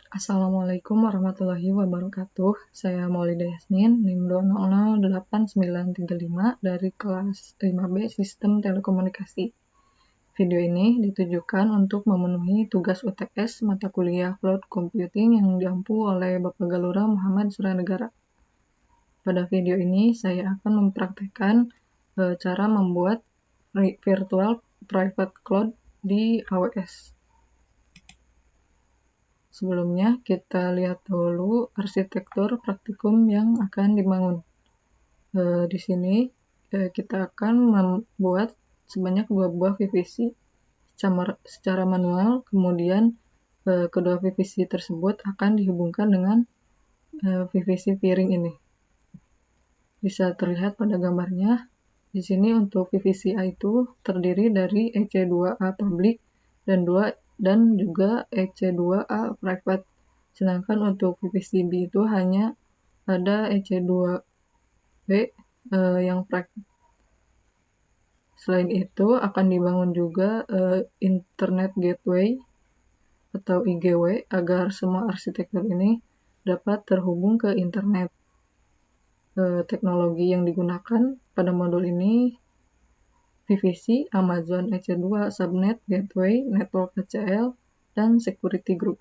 Assalamualaikum warahmatullahi wabarakatuh. Saya Maulida Yasmin, NIM 2008935 dari kelas 5B Sistem Telekomunikasi. Video ini ditujukan untuk memenuhi tugas UTS mata kuliah Cloud Computing yang diampu oleh Bapak Galura Muhammad Suranegara. Pada video ini saya akan mempraktekkan cara membuat virtual private cloud di AWS. Sebelumnya, kita lihat dulu arsitektur praktikum yang akan dibangun. Di sini kita akan membuat sebanyak 2 buah VPC secara manual, kemudian kedua VPC tersebut akan dihubungkan dengan VPC peering ini. Bisa terlihat pada gambarnya. Di sini untuk VPC A itu terdiri dari EC2A public dan juga EC2A private. Sedangkan untuk VPC B itu hanya ada EC2B yang private. Selain itu akan dibangun juga Internet Gateway atau IGW agar semua arsitektur ini dapat terhubung ke internet. Teknologi yang digunakan pada modul ini VPC, Amazon EC2, Subnet, Gateway, Network ACL, dan Security Group.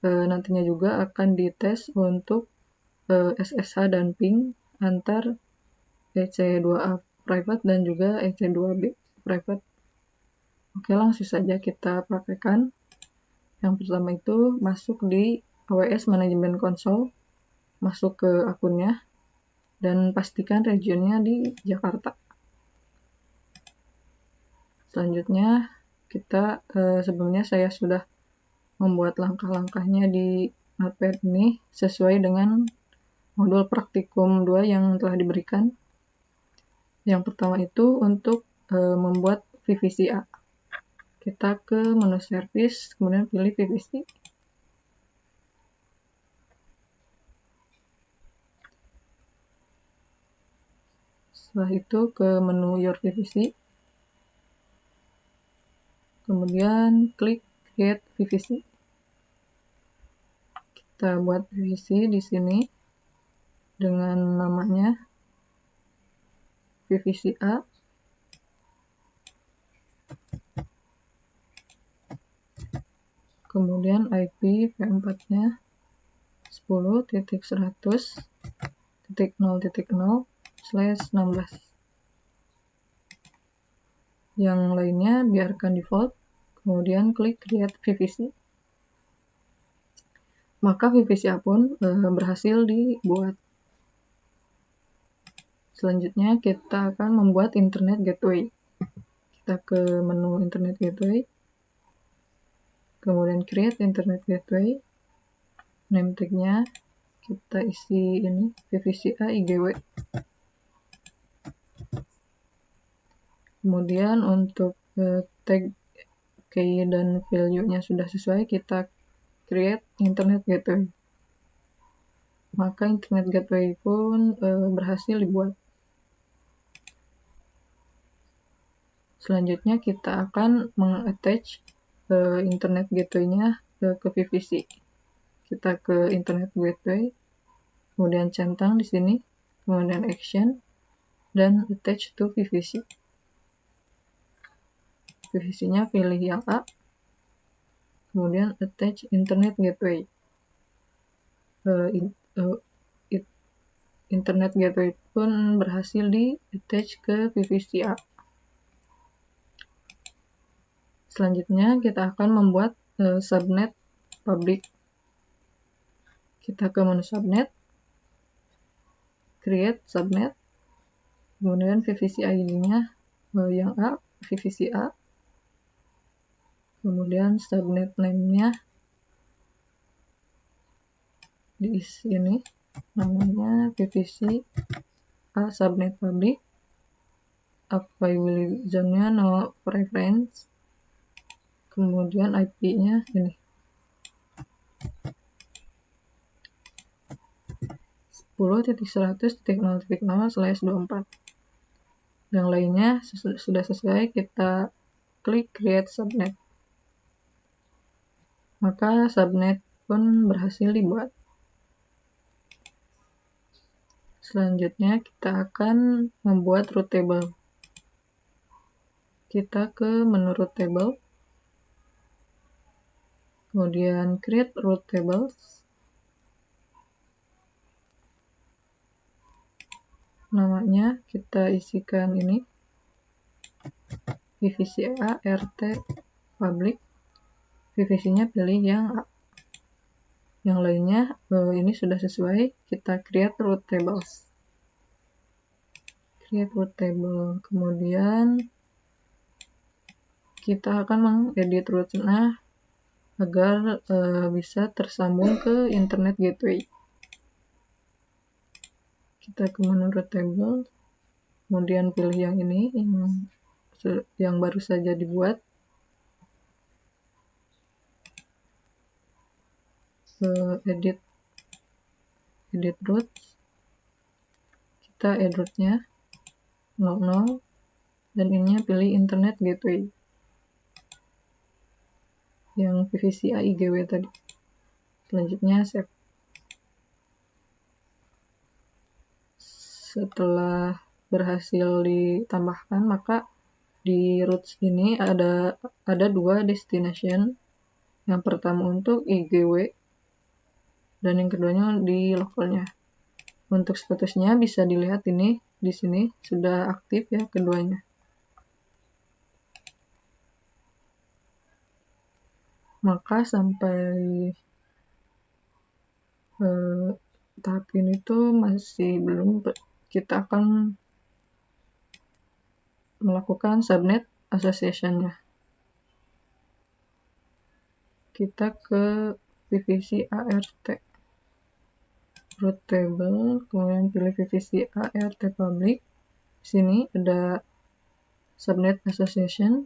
Nantinya juga akan dites untuk SSH dan ping antar EC2A private dan juga EC2B private. Oke, langsung saja kita praktekkan. Yang pertama itu masuk di AWS Management Console, masuk ke akunnya, dan pastikan regionnya di Jakarta. Selanjutnya sebelumnya saya sudah membuat langkah-langkahnya di Notepad ini sesuai dengan modul praktikum 2 yang telah diberikan. Yang pertama itu untuk membuat VPC A. Kita ke menu service, kemudian pilih VPC. Setelah itu ke menu Your VPC. Kemudian klik Create VPC. Kita buat VPC di sini dengan namanya VPC A. Kemudian IP V4-nya 10.100.0.0/16. Yang lainnya biarkan default, kemudian klik Create VPC. Maka VPC A pun berhasil dibuat. Selanjutnya kita akan membuat Internet Gateway. Kita ke menu Internet Gateway, kemudian Create Internet Gateway. Name tag-nya kita isi ini VPC A IGW. Kemudian untuk tag key dan value-nya sudah sesuai, kita create Internet Gateway. Maka Internet Gateway pun berhasil dibuat. Selanjutnya kita akan meng-attach Internet Gateway-nya ke VPC. Kita ke Internet Gateway, kemudian centang di sini, kemudian Action, dan Attach to VPC. VPC-nya pilih yang A, kemudian Attach Internet Gateway. Internet Gateway pun berhasil di-attach ke VPC A. Selanjutnya kita akan membuat subnet public. Kita ke menu subnet, create subnet, kemudian VPC ID-nya yang A, VPC A, kemudian subnet name-nya diisi ini, namanya VPC A subnet public, availability zone-nya no preference, kemudian IP-nya ini 10.100.0.0/24. Yang lainnya sudah sesuai, kita klik Create Subnet. Maka subnet pun berhasil dibuat. Selanjutnya kita akan membuat root table. Kita ke menu root table, kemudian create root tables. Namanya kita isikan ini VVC-A RT public. VVC-nya pilih yang A. Yang lainnya ini sudah sesuai, kita create root tables. Create root table. Kemudian kita akan mengedit rootnya agar bisa tersambung ke internet gateway. Kita ke menu root table, kemudian pilih yang ini, yang baru saja dibuat. Edit root, kita add rootnya 00 dan ininya pilih internet gateway yang VVC AIGW tadi. Selanjutnya save. Setelah berhasil ditambahkan, maka di roots ini ada dua destination. Yang pertama untuk IGW dan yang keduanya di lokalnya. Untuk statusnya bisa dilihat ini di sini sudah aktif ya keduanya. Maka sampai tahap ini tuh masih belum, kita akan melakukan subnet association-nya. Kita ke VVC ART root table, kemudian pilih VVC ART public. Di sini ada subnet association,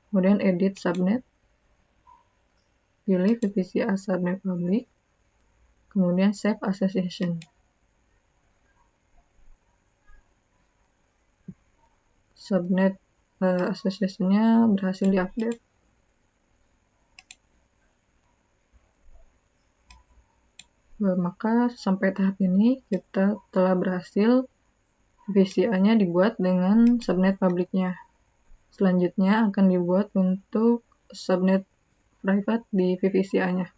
kemudian edit subnet, pilih VVC A subnet public, kemudian save association. Subnet association-nya berhasil diupdate. Maka sampai tahap ini kita telah berhasil VVC-A-nya dibuat dengan subnet publiknya. Selanjutnya akan dibuat untuk subnet private di VVC-A-nya.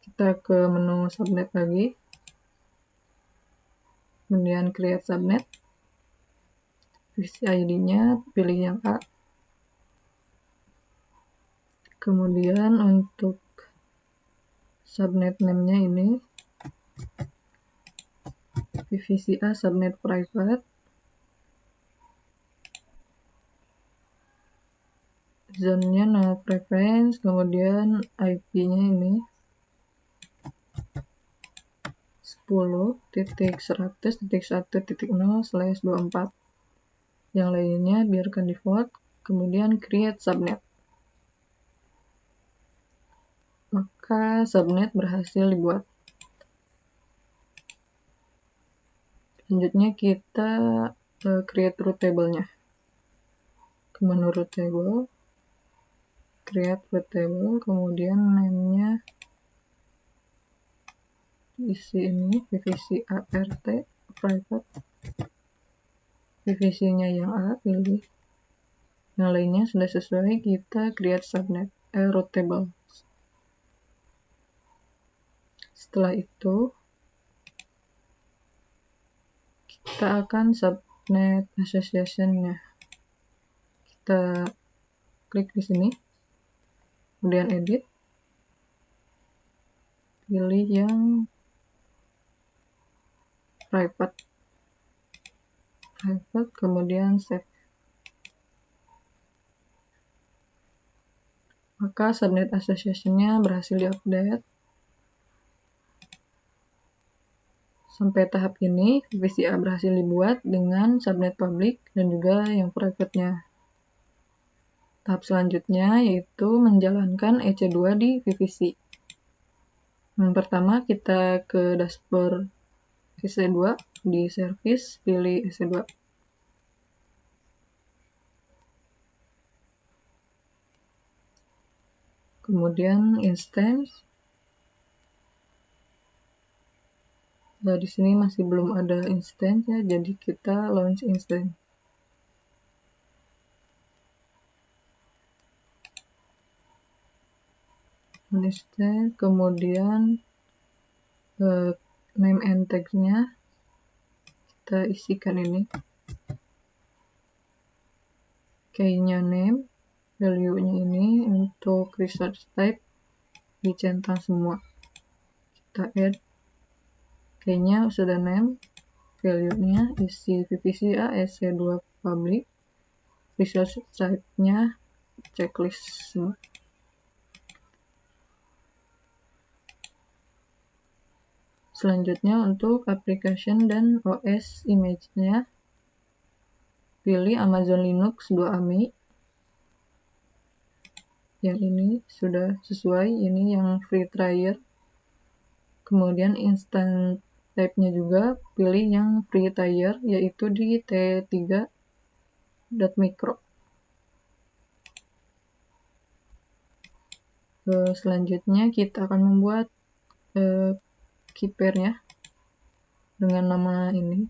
Kita ke menu subnet lagi, kemudian create subnet, VVC ID-nya pilih yang A, kemudian untuk subnet name-nya ini VVC A subnet private, zone-nya no preference, kemudian IP-nya ini 10.100.1.0/24. Yang lainnya biarkan default, kemudian create subnet. Maka subnet berhasil dibuat. Selanjutnya kita create root table-nya. Ke menu root table, create root table, kemudian name-nya isi ini VVC ART private, VVC-nya yang A pilih, yang lainnya sudah sesuai, kita create subnet root table. Setelah itu kita akan subnet association-nya. Kita klik di sini, kemudian edit, pilih yang private, kemudian save. Maka subnet association-nya berhasil diupdate. Sampai tahap ini VVC A berhasil dibuat dengan subnet public dan juga yang private-nya. Tahap selanjutnya yaitu menjalankan EC2 di VVC. Yang pertama kita ke dashboard EC2, di service pilih EC2. kemudian instance. Di sini masih belum ada instance ya, jadi kita launch instance. Instance, kemudian name and tag-nya kita isikan ini. Key-nya name, value-nya ini, untuk research type dicentang semua. Kita add, key-nya sudah name, value-nya isi VPCA EC2 public, research type-nya checklist semua. Selanjutnya untuk application dan OS image-nya, pilih Amazon Linux 2 AMI. Yang ini sudah sesuai, ini yang free trial. Kemudian instant type-nya juga pilih yang free tier, yaitu di T3.micro. Selanjutnya kita akan membuat key pair-nya dengan nama ini.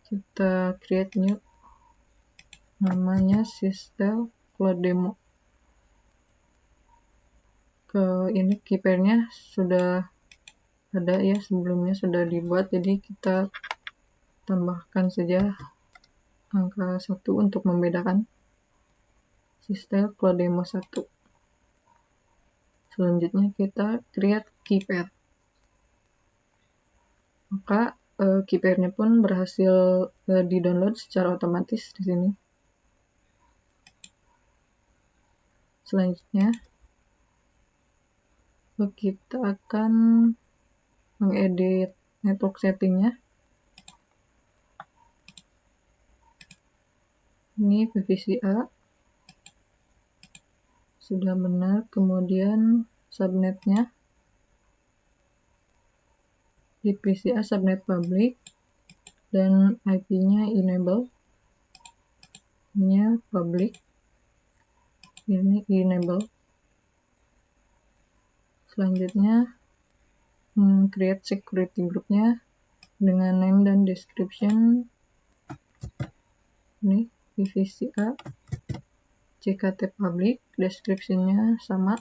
Kita create new, namanya Systel Cloud Demo. Ini key pair-nya sudah ada ya, sebelumnya sudah dibuat, jadi kita tambahkan saja angka 1 untuk membedakan. Systel Cloud Demo 1. Selanjutnya kita create key pair. Maka key pair-nya pun berhasil di-download secara otomatis di sini. Selanjutnya kita akan mengedit network setting-nya. Ini VPCA sudah benar, kemudian subnet-nya VPCA subnet public dan IP-nya enable. Ini public, ini enable. Selanjutnya create security group-nya dengan name dan description. Ini VPCA CKT public, description-nya sama.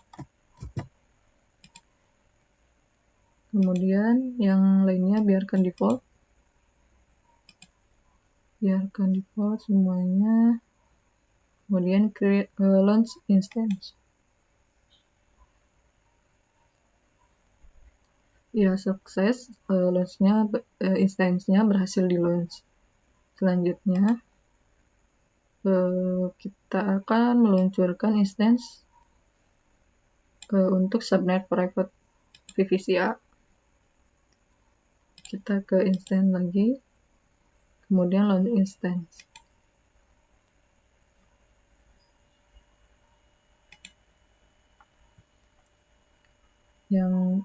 Kemudian yang lainnya biarkan default. Biarkan default semuanya. Kemudian create launch instance. Ya, sukses, launch-nya, instance-nya berhasil di launch. Selanjutnya kita akan meluncurkan instance untuk subnet private VPCA. Kita ke instance lagi, kemudian launch instance. Yang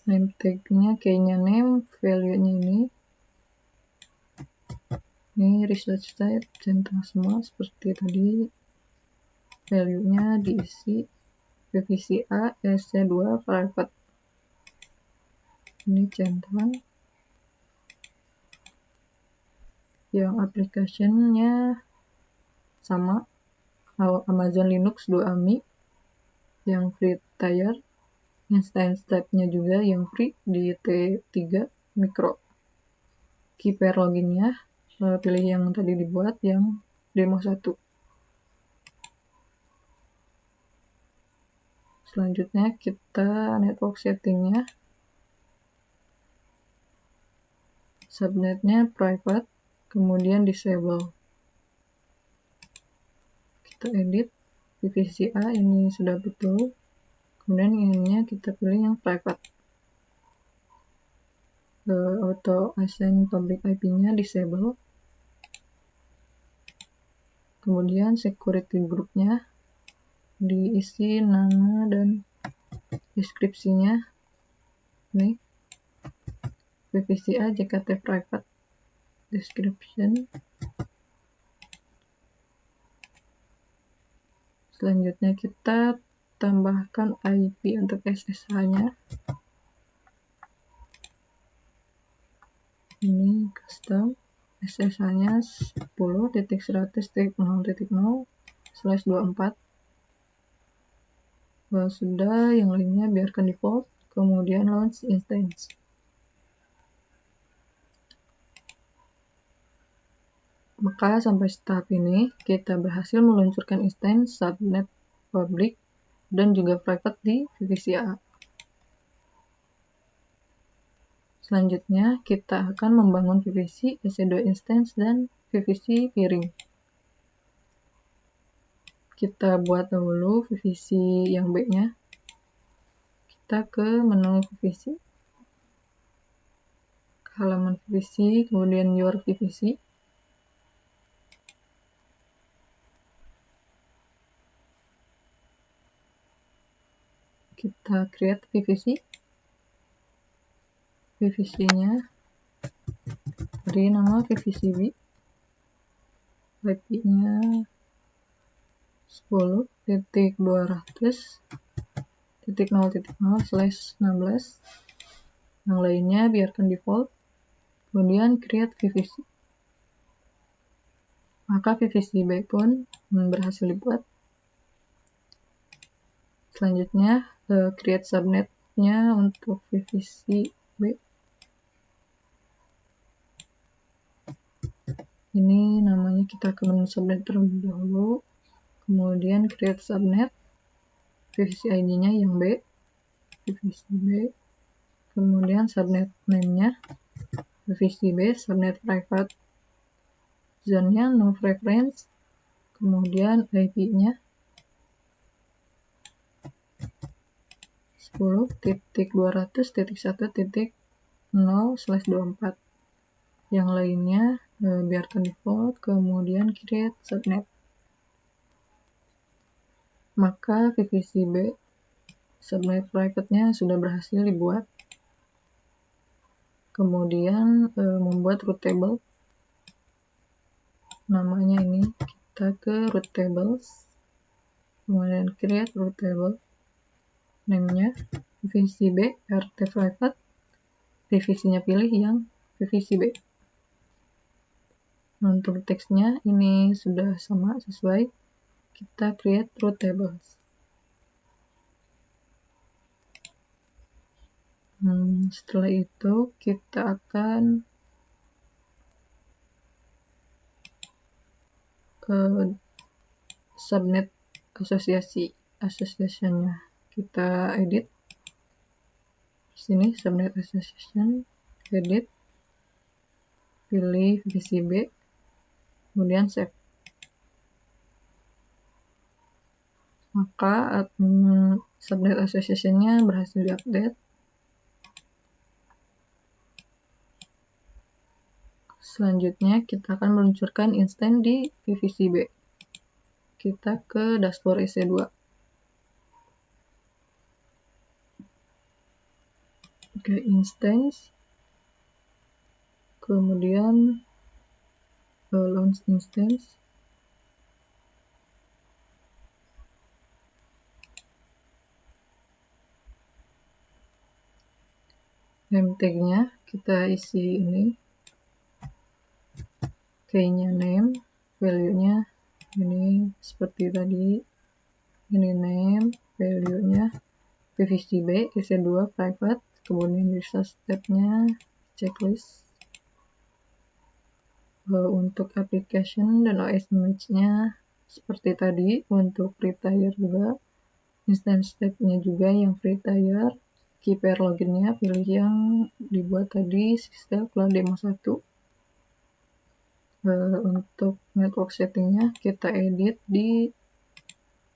name tag-nya, key-nya name, value-nya ini. Ini research type centang semua seperti tadi. Value-nya diisi VPCA EC2 private. Ini centang. Yang application-nya sama, Amazon Linux 2 AMI yang free tier. Instance type-nya juga yang free di T3 micro. Key pair login-nya pilih yang tadi dibuat, yang demo 1. Selanjutnya kita network setting-nya. Subnet-nya private, kemudian disable. Kita edit VPCA, ini sudah betul. Kemudian ininya kita pilih yang private. Auto assign public IP-nya disable. Kemudian security group-nya diisi nama dan deskripsinya. Ini VPCA JKT private description. Selanjutnya kita tambahkan IP untuk SSH-nya. Ini custom SSH-nya 10.100.0.0/24. Sudah, yang lainnya biarkan default, kemudian launch instance. Maka sampai tahap ini kita berhasil meluncurkan instance subnet public dan juga private di VPC A. Selanjutnya kita akan membangun VPC EC2 instance dan VPC peering. Kita buat dahulu VPC yang B-nya. Kita ke menu VPC, ke halaman VPC, kemudian your VPC. Kita create VPC. VPC-nya beri nama VPC B. IP-nya 10.200.0.0/16. Yang lainnya biarkan default, kemudian create VPC. Maka VPC B pun berhasil dibuat. Selanjutnya create subnet-nya untuk VPC B. Ini namanya, kita ke menu subnet terlebih dahulu, kemudian create subnet, VPC ID-nya yang B, VPC B, kemudian subnet name-nya VPC B, subnet private, zone-nya no preference, kemudian IP-nya 10.200.1.0/24. Yang lainnya biarkan default, kemudian create subnet. Maka VPC B subnet private-nya sudah berhasil dibuat. Kemudian membuat root table. Namanya ini, kita ke root tables, kemudian create root table. Name-nya VPC B RT private, VPC-nya pilih yang VPC B. Untuk teksnya ini sudah sama, sesuai. Kita create root tables. Setelah itu kita akan subnet association-nya. Kita edit. Sini subnet association, edit, pilih VPC B, kemudian save. Maka subnet association-nya berhasil diupdate. Selanjutnya kita akan meluncurkan instance di VPC B. Kita ke dashboard EC2. Ke instance, kemudian launch instance. Name tag-nya kita isi ini, key-nya name, value-nya ini seperti tadi. Ini name, value-nya VPC B EC2 private, kemudian user step-nya checklist. Untuk application dan OS image-nya seperti tadi. Untuk free tier juga, instance step-nya juga yang free tier. Key pair login-nya pilih yang dibuat tadi, System Cloud Demo 1. Untuk network setting-nya kita edit di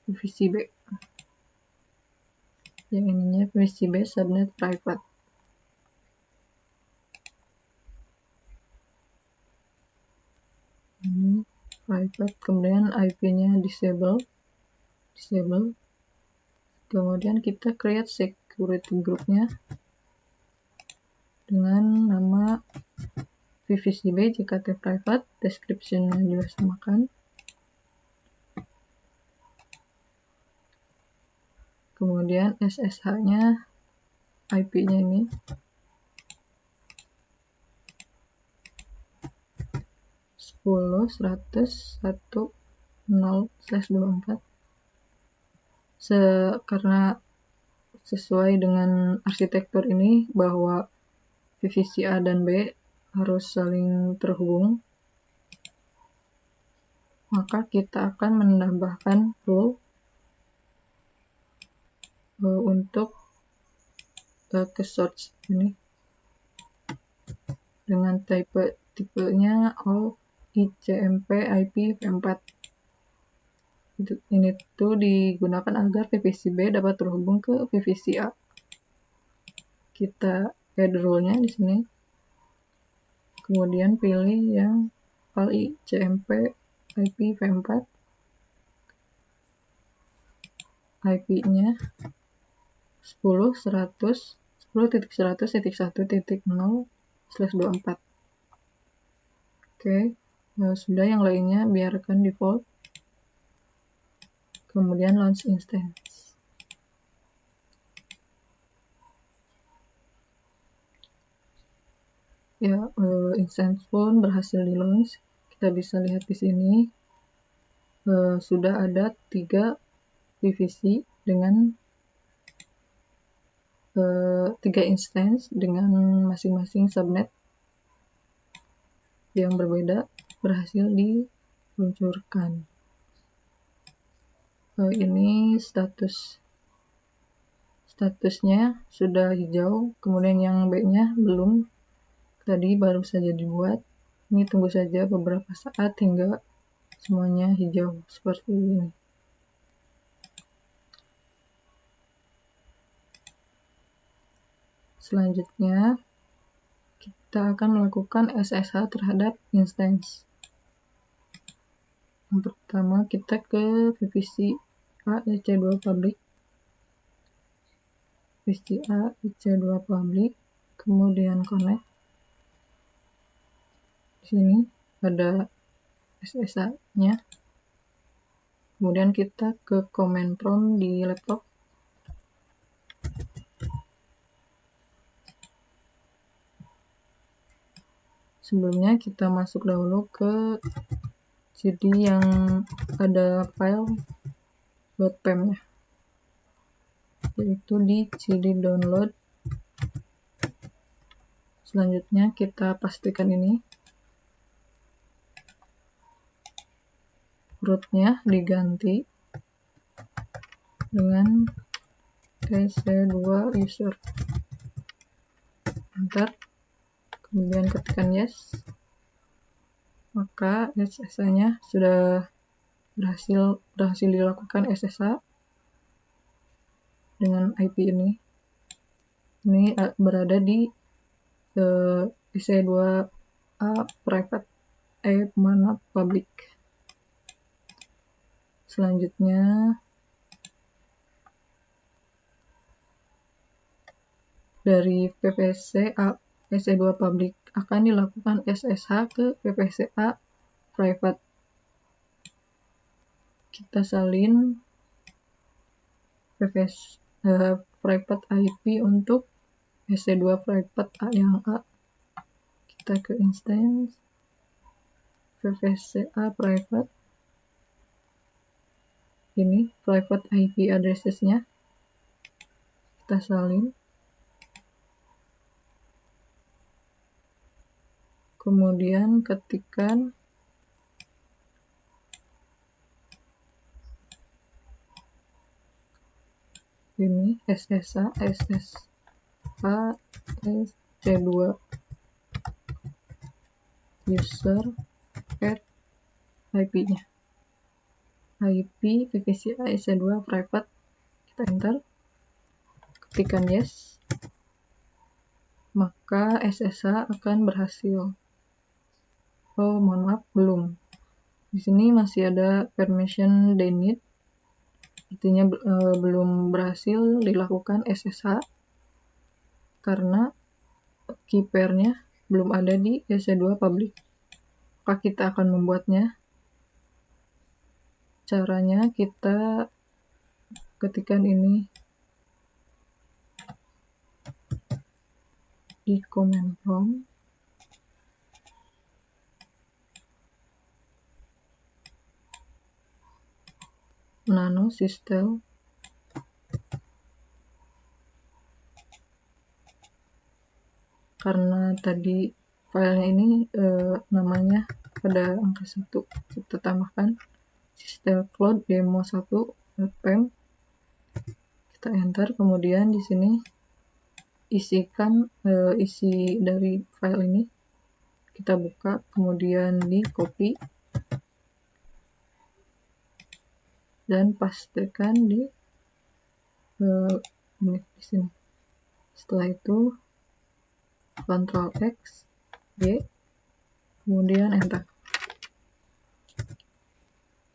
VPC B. Yang ininya VPC B subnet private. Ini private, kemudian IP-nya disable. Kemudian kita create security group-nya dengan nama VPC B JKT private, description-nya juga samakan. kemudian SSH-nya, IP-nya ini. Karena sesuai dengan arsitektur ini bahwa VPC A dan B harus saling terhubung, maka kita akan menambahkan rule untuk ke source ini dengan tipenya ICMP IPv4. Ini tuh digunakan agar VPC B dapat terhubung ke VPC A. Kita add rule-nya di sini. Kemudian pilih yang ICMP IPv4. IP-nya 10.100.1.0/24. Oke, sudah, yang lainnya biarkan default. Kemudian launch instance. Ya, instance pun berhasil di launch. Kita bisa lihat di sini sudah ada 3 VPC dengan 3 instance dengan masing-masing subnet yang berbeda berhasil diluncurkan. Ini statusnya sudah hijau, kemudian yang B-nya belum, tadi baru saja dibuat. Ini tunggu saja beberapa saat hingga semuanya hijau seperti ini. Selanjutnya kita akan melakukan SSH terhadap instance. Yang pertama kita ke VPC A EC2 public, VPC A EC2 public, kemudian connect. Di sini ada SSH-nya. Kemudian kita ke command prompt di laptop. Sebelumnya kita masuk dahulu ke CD yang ada file .pem-nya, yaitu di CD download. Selanjutnya kita pastikan ini root-nya diganti dengan EC2 user. Enter, kemudian ketikkan yes, maka SSH-nya sudah berhasil dilakukan SSH dengan IP ini. Ini berada di EC2A private mana public. Selanjutnya dari VPC A EC2 public akan dilakukan SSH ke VPC A private. Kita salin private IP untuk EC2 private A yang A. Kita ke instance VPC A private. Ini private IP addresses-nya. Kita salin. Kemudian ketikkan ini SSH EC2 user add IP-nya. IP VPC A EC2 private. Kita enter. Ketikkan yes. Maka SSH akan berhasil. Oh, mohon maaf, belum. Di sini masih ada permission denied. Artinya belum berhasil dilakukan SSH karena key pair-nya belum ada di EC2 public. Maka kita akan membuatnya. Caranya kita ketikkan ini di command prompt nano system karena tadi filenya ini namanya pada angka 1, kita tambahkan system.cloud demo1.pem, kita enter, kemudian di sini isikan isi dari file ini, kita buka, kemudian di copy dan pastekan di sini. Setelah itu Ctrl X, Y, kemudian enter.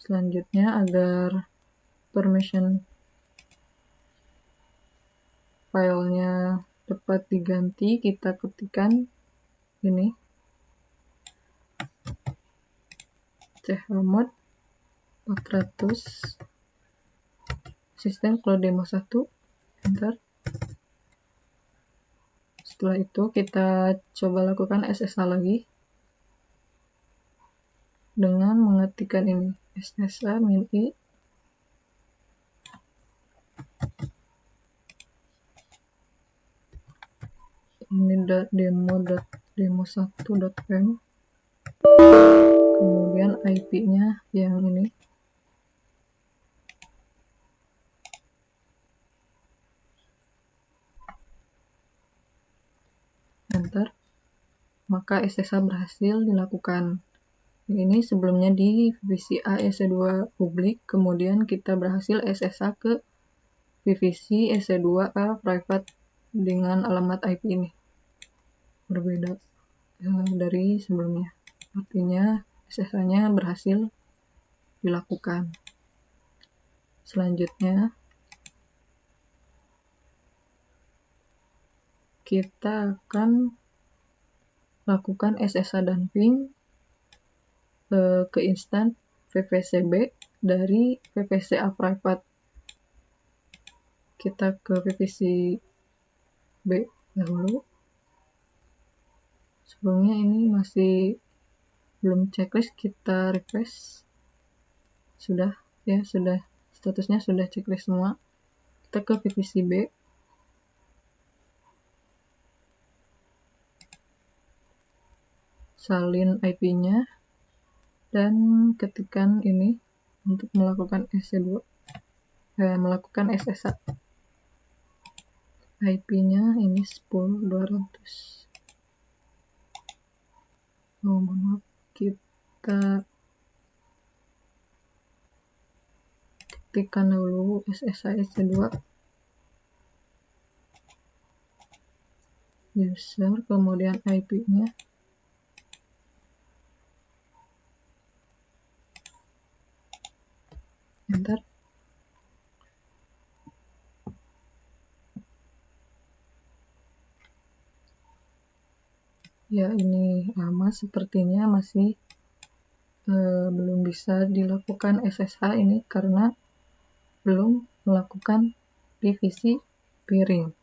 Selanjutnya agar permission filenya dapat diganti, kita ketikkan ini chmod 400 system.cloud demo1, enter. Setelah itu kita coba lakukan SSH lagi dengan mengetikkan ini SSH -i ini demo1.pem, kemudian IP-nya yang ini, enter, maka SSH berhasil dilakukan. Ini sebelumnya di VPC A EC2 publik, kemudian kita berhasil SSH ke VPC EC2A private dengan alamat IP ini, berbeda dari sebelumnya. Artinya SSH-nya berhasil dilakukan. Selanjutnya kita akan lakukan SSH dumping ke instan VPC-B dari VPC-A private. Kita ke VPC-B dahulu. Sebelumnya ini masih belum checklist, kita refresh. Sudah, ya sudah, statusnya sudah checklist semua. Kita ke VPC-B. Salin IP-nya dan ketikkan ini untuk melakukan EC2, melakukan SSH. IP-nya ini 10.200. Mohon maaf, kita ketikkan dulu SSH EC2 user, kemudian IP-nya, enter. Ya, ini lama sepertinya masih belum bisa dilakukan SSH ini karena belum melakukan revisi peering.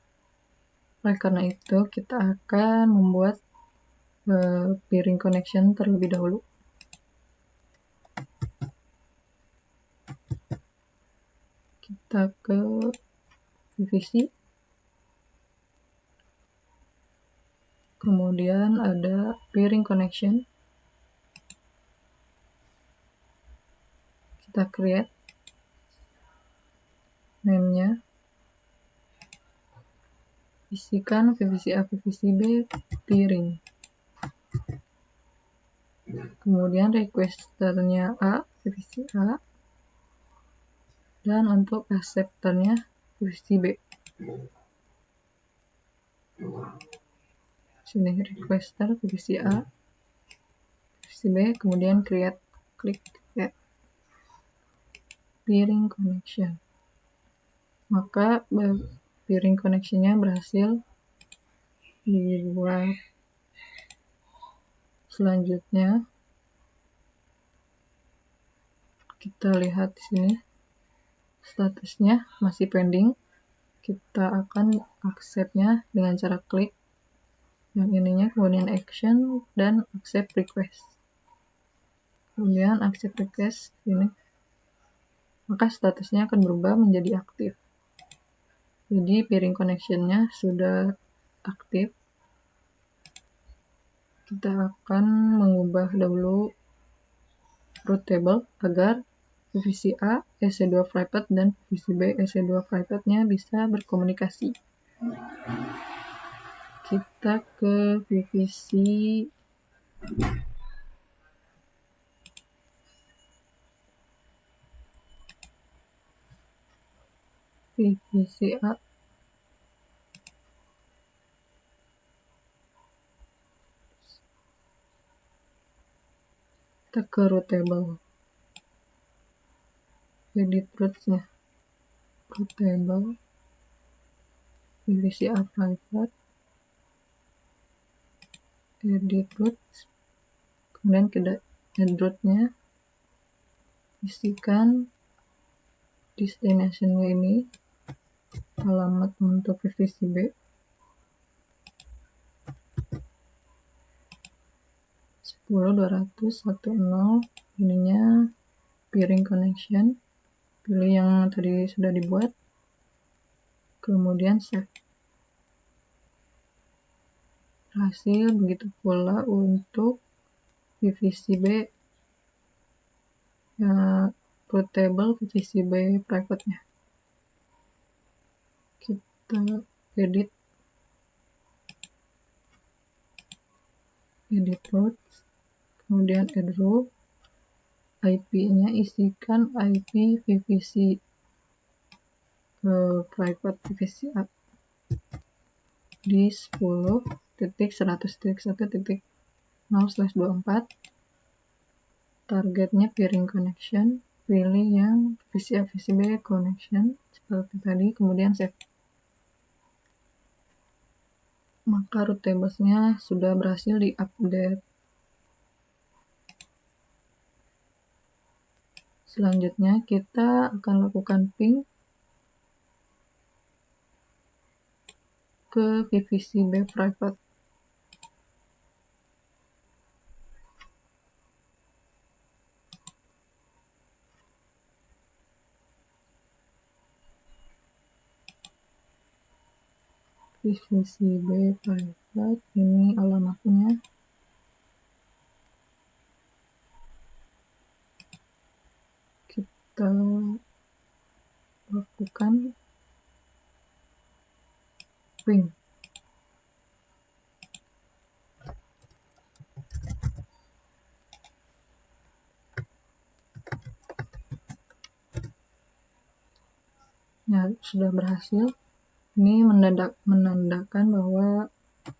Oleh karena itu kita akan membuat peering connection terlebih dahulu. Kita ke VPC, kemudian ada peering connection, kita create name-nya, isikan VPC-A VPC-B peering, kemudian requesternya A VPC-A, dan untuk acceptornya VPC-B. Sini requester VPC-A VPC-B, kemudian klik create peering connection, maka peering connection-nya berhasil dibuat. Selanjutnya kita lihat di sini statusnya masih pending. Kita akan accept-nya dengan cara klik yang ininya, kemudian action dan accept request. Kemudian accept request ini, maka statusnya akan berubah menjadi aktif. Jadi peering connection-nya sudah aktif. Kita akan mengubah dahulu root table agar PVC A, EC2 private dan PVC B, EC2 private-nya bisa berkomunikasi. Kita ke PVC A. Kita ke root table. Edit roots-nya. Root table. PVC A private. Edit roots. Kemudian kita add root-nya. Isikan destination-nya ini. Alamat untuk PVC B. 10.200.1.0, ininya peering connection, pilih yang tadi sudah dibuat, kemudian save. Hasil begitu pula untuk PVC B ya, root table PVC B private-nya. Kita edit roots, kemudian add row, IP-nya isikan IP PVC private PVC A di 10.100.1.0/24. Targetnya peering connection, pilih yang PVC A PVC B connection seperti tadi, kemudian save. Maka root tables-nya sudah berhasil diupdate. Selanjutnya kita akan lakukan ping ke PVC B private. PVC B private, ini alamatnya. Kita lakukan ping. Ya, sudah berhasil. Ini menandakan bahwa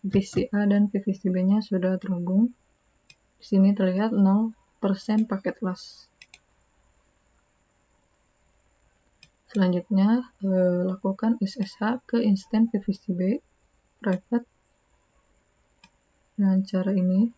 PVC A dan PVC B-nya sudah terhubung. Di sini terlihat 0% paket loss. Selanjutnya, lakukan SSH ke instance PVC B private dengan cara ini.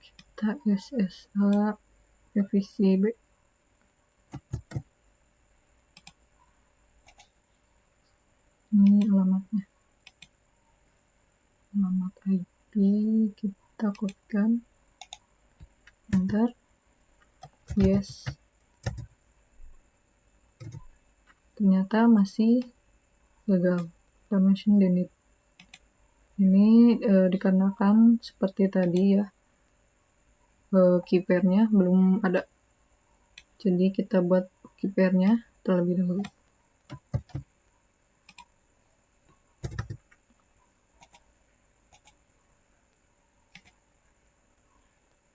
Kita SSH PVC B. Ini alamatnya. Alamat IP kita kopikan. Enter. Yes. Ternyata masih gagal. Permission denied. Ini dikarenakan seperti tadi ya, key pair-nya belum ada. Jadi kita buat key pair-nya terlebih dahulu.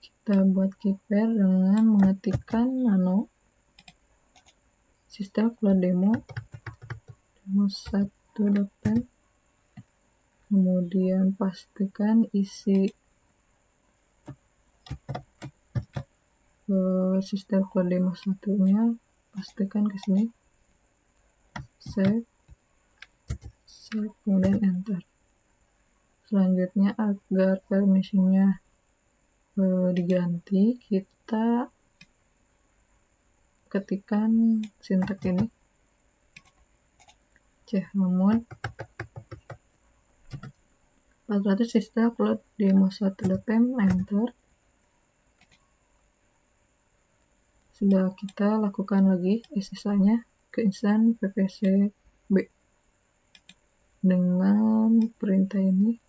Kita buat key pair dengan mengetikkan nano system.demo 1.pem, kemudian pastikan isi system.demo 1-nya, pastikan ke sini, save, kemudian enter. Selanjutnya agar permissionnya diganti, kita ketikkan sintak ini chmod 400 sista upload demo1.pem, enter. Sudah kita lakukan lagi SSH-nya ke instansi PVCB dengan perintah ini.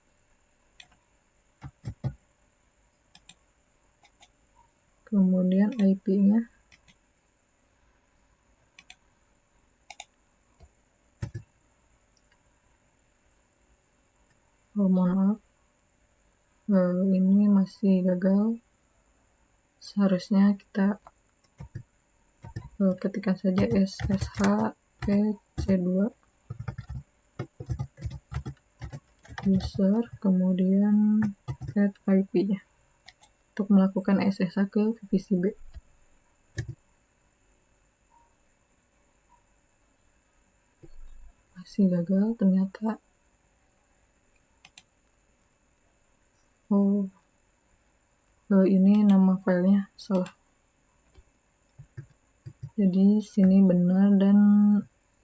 Kemudian IP-nya mohon maaf, ini masih gagal. Seharusnya kita ketikkan saja SSH PC2 user, kemudian add IP-nya untuk melakukan SSH ke VPCB. Masih gagal ternyata. Ini nama filenya salah. Jadi sini benar, dan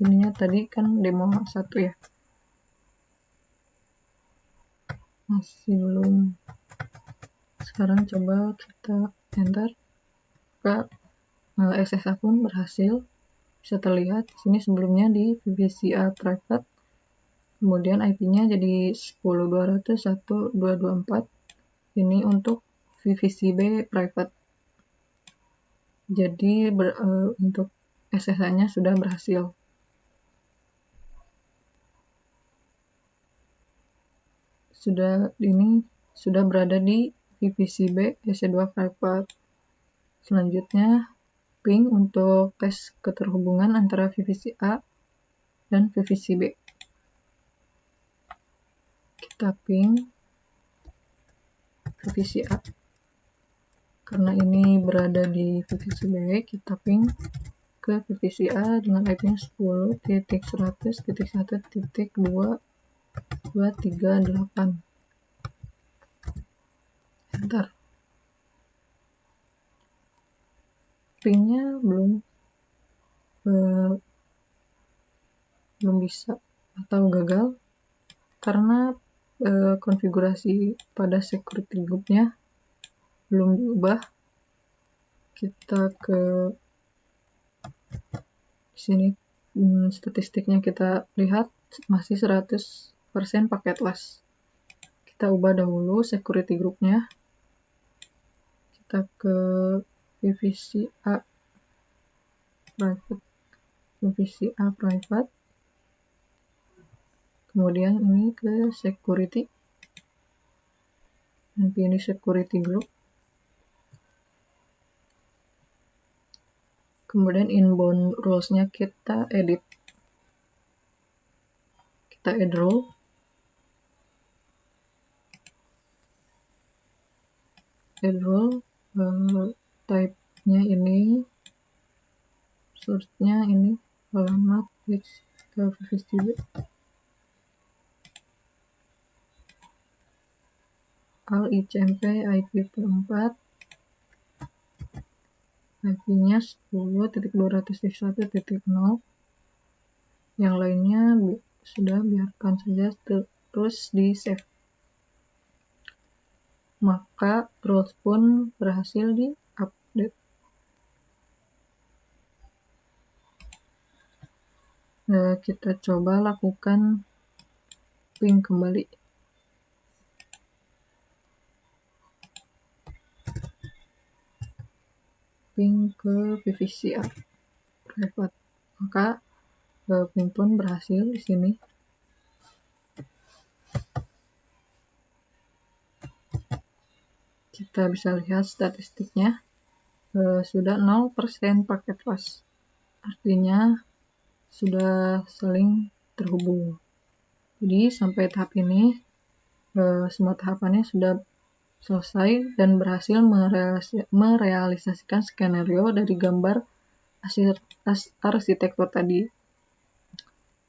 ininya tadi kan demo 1 ya. Masih belum. Sekarang coba kita enter. SSH pun berhasil. Bisa terlihat sini sebelumnya di VPCA private. Kemudian IP-nya jadi 10.200.1.224. Ini untuk VPCB private. Jadi untuk SSH-nya sudah berhasil. Sudah berada di VPCB EC2 private. Selanjutnya ping untuk tes keterhubungan antara VPCA dan VPCB. Kita ping VPCA. Karena ini berada di VPCB, kita ping ke VPCA dengan IP-nya 10.1.1.238. Enter. Pingnya belum bisa atau gagal karena konfigurasi pada security groupnya belum diubah. Kita ke sini, statistiknya kita lihat masih 100% paketless. Kita ubah dahulu security groupnya. Kita ke VPCA private, kemudian ini ke security, nanti ini security group, kemudian inbound rules-nya kita edit. Kita add rule, type-nya ini, source-nya ini, alamat VPCB, al ICMP IP4, IP-nya 10.200.1.0. Yang lainnya sudah, biarkan saja terus di save. Maka rules pun berhasil di update. Kita coba lakukan ping kembali. Ping ke VPCA private. Maka ping pun berhasil di sini. Kita bisa lihat statistiknya sudah 0% paketless. Artinya sudah saling terhubung. Jadi sampai tahap ini semua tahapannya sudah selesai dan berhasil merealisasikan skenario dari gambar arsitektur tadi.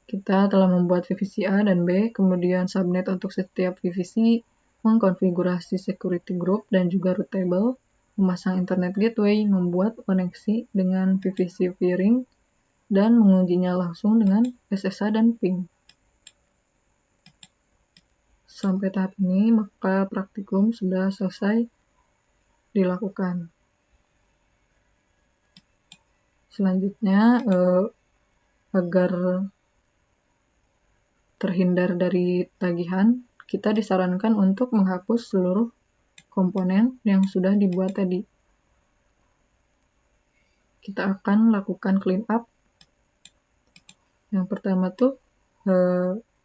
Kita telah membuat VVC A dan B, kemudian subnet untuk setiap VVC, mengkonfigurasi security group dan juga root table, memasang internet gateway, membuat koneksi dengan VVC peering, dan mengujinya langsung dengan SSH dan ping. Sampai tahap ini, maka praktikum sudah selesai dilakukan. Selanjutnya, agar terhindar dari tagihan, kita disarankan untuk menghapus seluruh komponen yang sudah dibuat tadi. Kita akan lakukan clean up. Yang pertama tuh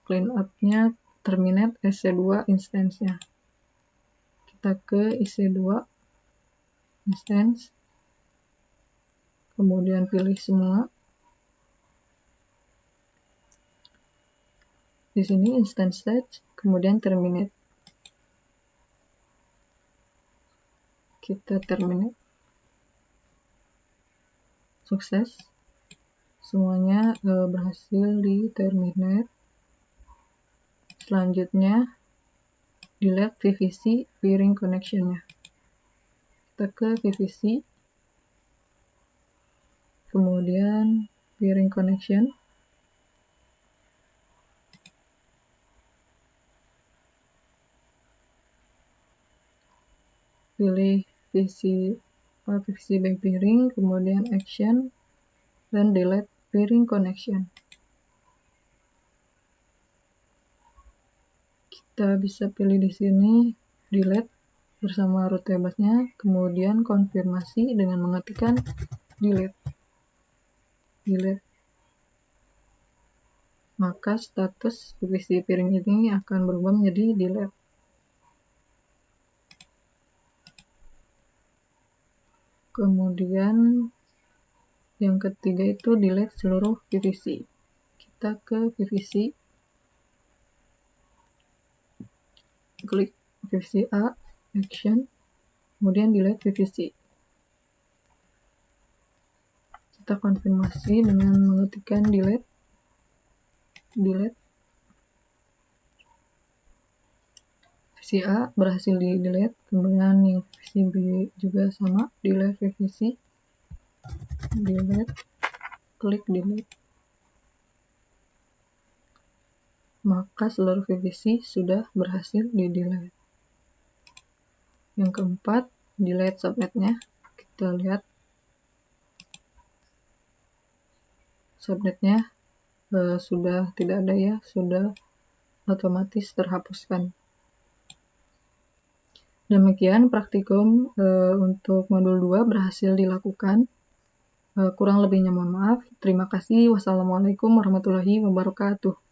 clean up-nya terminate EC2 instance-nya. Kita ke EC2 instance, kemudian pilih semua. Di sini instance stage, kemudian terminate. Kita terminate. Sukses. Semuanya berhasil di terminate. Selanjutnya, delete VVC peering connection-nya. Kita ke VVC, kemudian peering connection, pilih VVC by peering, kemudian action, dan delete peering connection. Kita bisa pilih di sini delete bersama root table-nya, kemudian konfirmasi dengan mengetikkan delete. Maka status VVC peering ini akan berubah menjadi delete. Kemudian yang ketiga itu delete seluruh VVC. Kita ke VVC, klik VVC A, action, kemudian delete VVC. Kita konfirmasi dengan mengetikkan delete. VVC A berhasil di delete, kemudian yang VVC B juga sama, delete VVC, klik delete. Maka seluruh VVC sudah berhasil di delete. Yang keempat, delete subnetnya. Kita lihat subnetnya sudah tidak ada ya, sudah otomatis terhapuskan. Demikian praktikum untuk modul 2 berhasil dilakukan. Kurang lebihnya mohon maaf. Terima kasih. Wassalamualaikum warahmatullahi wabarakatuh.